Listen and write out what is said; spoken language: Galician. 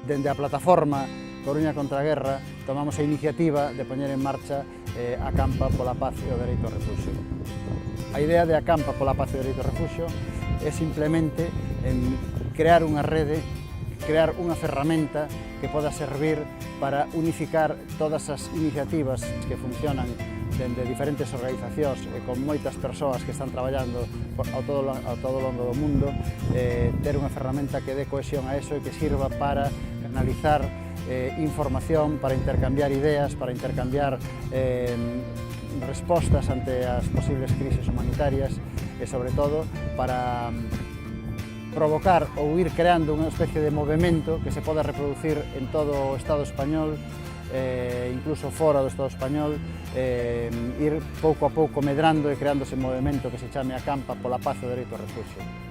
dende a plataforma Coruña contra a Guerra tomamos a iniciativa de poñer en marcha Acampa pola Paz e o Dereito ao Refuxio. A idea de Acampa pola Paz e o Dereito ao Refuxio é simplemente crear unha rede, crear unha ferramenta que poda servir para unificar todas as iniciativas que funcionan dende diferentes organizacións e con moitas persoas que están traballando ao todo longo do mundo, ter unha ferramenta que dé cohesión a eso e que sirva para analizar información, para intercambiar ideas, para intercambiar respostas ante as posibles crises humanitarias e, sobre todo, para provocar ou ir creando unha especie de movimento que se poda reproducir en todo o Estado español, incluso fora do Estado español, ir pouco a pouco medrando e creando ese movimento que se chame Acampa pola Paz e o Dereito ao Refuxio.